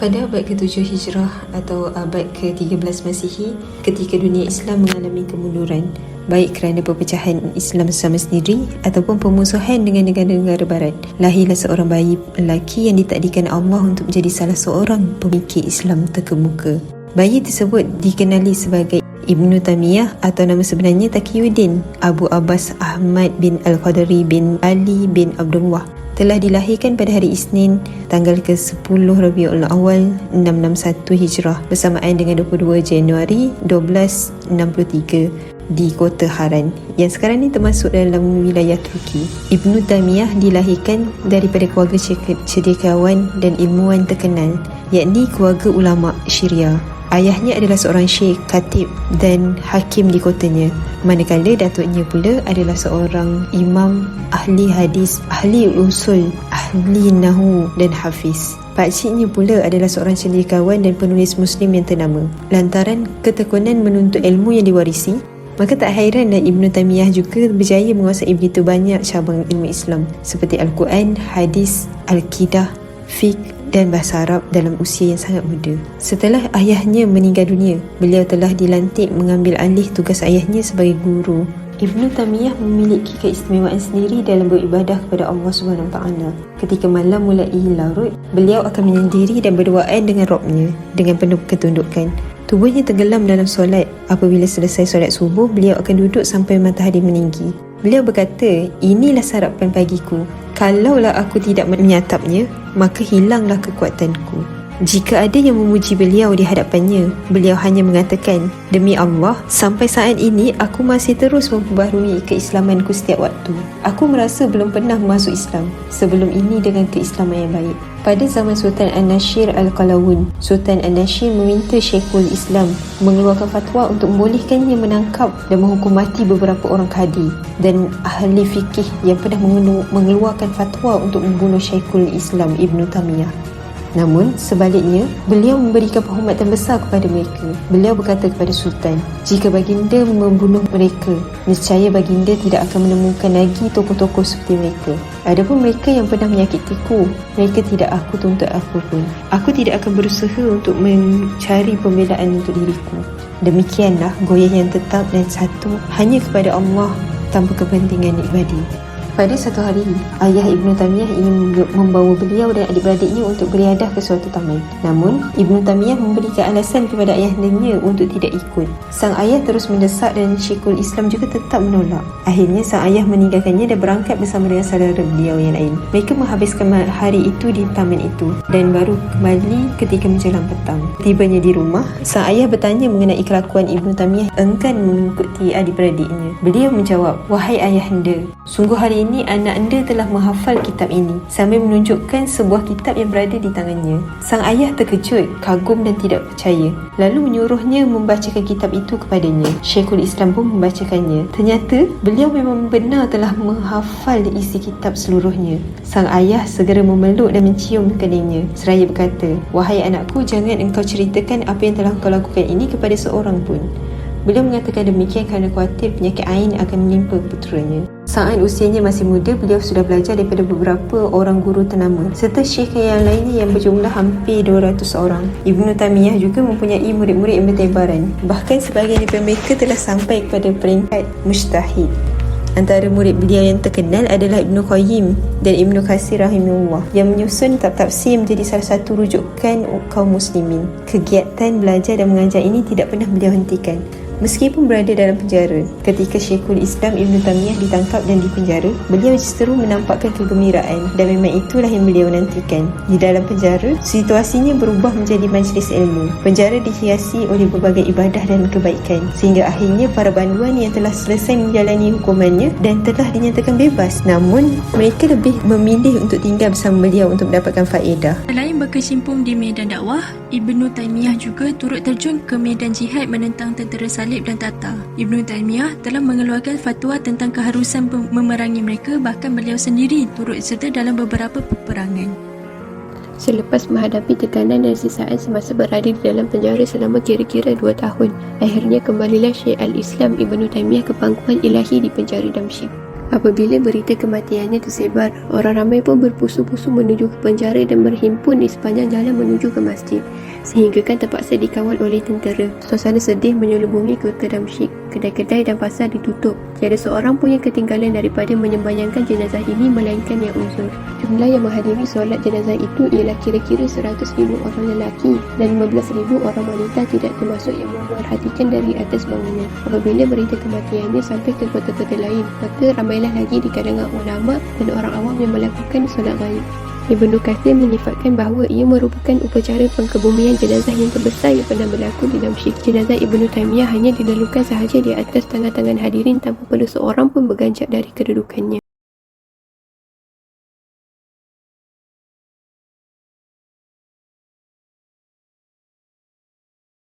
Pada abad ke-7 Hijrah atau abad ke-13 Masihi, ketika dunia Islam mengalami kemunduran, baik kerana perpecahan Islam sesama sendiri ataupun pemusuhan dengan negara-negara barat, lahirlah seorang bayi lelaki yang ditakdirkan Allah untuk menjadi salah seorang pemikir Islam terkemuka. Bayi tersebut dikenali sebagai Ibnu Taymiyah atau nama sebenarnya Taqiyuddin Abu Abbas Ahmad bin Al-Qadri bin Ali bin Abdullah. Telah dilahirkan pada hari Isnin tanggal ke-10 Rabiul Awal 661 Hijrah bersamaan dengan 22 Januari 1263 di kota Haran yang sekarang ini termasuk dalam wilayah Turki. Ibnu Taymiyah dilahirkan daripada keluarga cendekiawan dan ilmuwan terkenal, yakni keluarga ulama Syria. Ayahnya adalah seorang syekh, khatib dan hakim di kotanya, manakala datuknya pula adalah seorang imam, ahli hadis, ahli usul, ahli nahu dan hafiz. Pakciknya pula adalah seorang cendekiawan dan penulis Muslim yang ternama. Lantaran ketekunan menuntut ilmu yang diwarisi, maka tak hairanlah Ibnu Taymiyah juga berjaya menguasai begitu banyak cabang ilmu Islam seperti Al-Quran, hadis, Al-Qidah, fiqh dan bahasa Arab dalam usia yang sangat muda. Setelah ayahnya meninggal dunia, beliau telah dilantik mengambil alih tugas ayahnya sebagai guru. Ibnu Taymiyah memiliki keistimewaan sendiri dalam beribadah kepada Allah SWT. Ketika malam mulai larut, beliau akan menyendiri dan berduaan dengan Rabbnya dengan penuh ketundukan. Tubuhnya tenggelam dalam solat. Apabila selesai solat subuh, beliau akan duduk sampai matahari meninggi. Beliau berkata, inilah sarapan pagiku. Kalaulah aku tidak menyatapnya, maka hilanglah kekuatanku. Jika ada yang memuji beliau di hadapannya, beliau hanya mengatakan, demi Allah, sampai saat ini aku masih terus memperbaharui keislamanku setiap waktu. Aku merasa belum pernah masuk Islam sebelum ini dengan keislaman yang baik. Pada zaman Sultan An-Nashir Al-Qalawun, Sultan An-Nashir meminta Syekhul Islam mengeluarkan fatwa untuk membolehkannya menangkap dan menghukum mati beberapa orang kadi dan ahli fikih yang pernah mengeluarkan fatwa untuk membunuh Syekhul Islam Ibnu Taymiyah. Namun, sebaliknya, beliau memberikan penghormatan besar kepada mereka. Beliau berkata kepada Sultan, jika baginda membunuh mereka, nescaya baginda tidak akan menemukan lagi tokoh-tokoh seperti mereka. Adapun mereka yang pernah menyakitiku, mereka tidak aku tuntut apa pun. Aku tidak akan berusaha untuk mencari pembelaan untuk diriku. Demikianlah goyah yang tetap dan satu hanya kepada Allah tanpa kepentingan ibadi. Pada satu hari, ayah Ibnu Taymiyah ingin membawa beliau dan adik-beradiknya untuk beriadah ke suatu taman. Namun, Ibnu Taymiyah memberikan alasan kepada ayahandanya untuk tidak ikut. Sang ayah terus mendesak dan Syekhul Islam juga tetap menolak. Akhirnya, sang ayah meninggalkannya dan berangkat bersama dengan saudara beliau yang lain. Mereka menghabiskan hari itu di taman itu dan baru kembali ketika menjelang petang. Tibanya di rumah, sang ayah bertanya mengenai kelakuan Ibnu Taymiyah enggan mengikuti adik-beradiknya. Beliau menjawab, wahai ayahanda, sungguh hari ini anak anda telah menghafal kitab ini, sambil menunjukkan sebuah kitab yang berada di tangannya. Sang ayah terkejut, kagum dan tidak percaya, lalu menyuruhnya membacakan kitab itu kepadanya. Syekhul Islam pun membacakannya. Ternyata beliau memang benar telah menghafal isi kitab seluruhnya. Sang ayah segera memeluk dan mencium keningnya seraya berkata, wahai anakku, jangan engkau ceritakan apa yang telah engkau lakukan ini kepada seorang pun. Beliau mengatakan demikian kerana khawatir penyakit ain akan menimpa puteranya. Saat usianya masih muda, beliau sudah belajar daripada beberapa orang guru ternama serta syekh yang lainnya yang berjumlah hampir 200 orang. Ibnu Taymiyah juga mempunyai murid-murid yang bertebaran. Bahkan sebahagian daripada mereka telah sampai kepada peringkat mujtahid. Antara murid beliau yang terkenal adalah Ibnu Qayyim dan Ibnu Katsir rahimahullah yang menyusun kitab tafsir menjadi salah satu rujukan kaum muslimin. Kegiatan belajar dan mengajar ini tidak pernah beliau hentikan meskipun berada dalam penjara. Ketika Syekhul Islam Ibnu Taymiyah ditangkap dan dipenjara, beliau justru menampakkan kegembiraan dan memang itulah yang beliau nantikan. Di dalam penjara, situasinya berubah menjadi majlis ilmu. Penjara dihiasi oleh berbagai ibadah dan kebaikan sehingga akhirnya para banduan yang telah selesai menjalani hukumannya dan telah dinyatakan bebas, namun mereka lebih memilih untuk tinggal bersama beliau untuk mendapatkan faedah. Selain berkecimpung di medan dakwah, Ibnu Taymiyah juga turut terjun ke medan jihad menentang tentera Salib dan Tatar. Ibnu Taymiyah telah mengeluarkan fatwa tentang keharusan memerangi mereka, bahkan beliau sendiri turut serta dalam beberapa peperangan. Selepas menghadapi tekanan dan sisaan semasa berada di dalam penjara selama kira-kira 2 tahun, akhirnya kembalilah Syekh Al-Islam Ibnu Taymiyah ke pangkuan ilahi di penjara Damsyik. Apabila berita kematiannya tersebar, orang ramai pun berpusu-pusu menuju ke penjara dan berhimpun di sepanjang jalan menuju ke masjid, sehinggakan terpaksa dikawal oleh tentera. Suasana sedih menyelubungi kota Damsyik. Kedai-kedai dan pasar ditutup. Tiada seorang pun yang ketinggalan daripada menyembayangkan jenazah ini melainkan yang uzur. Jumlah yang menghadiri solat jenazah itu ialah kira-kira 100,000 orang lelaki dan 15,000 orang wanita, tidak termasuk yang memerhatikan dari atas bangunan. Apabila berita kematiannya sampai ke kota-kota lain, maka ramailah lagi di kalangan ulama dan orang awam yang melakukan solat gaib. Ibnu Katsir menyifatkan bahawa ia merupakan upacara pengkebumian jenazah yang terbesar yang pernah berlaku di Damsyik. Jenazah Ibnu Taymiyah hanya dilalukan sahaja di atas tangan-tangan hadirin tanpa perlu seorang pun berganjak dari kedudukannya.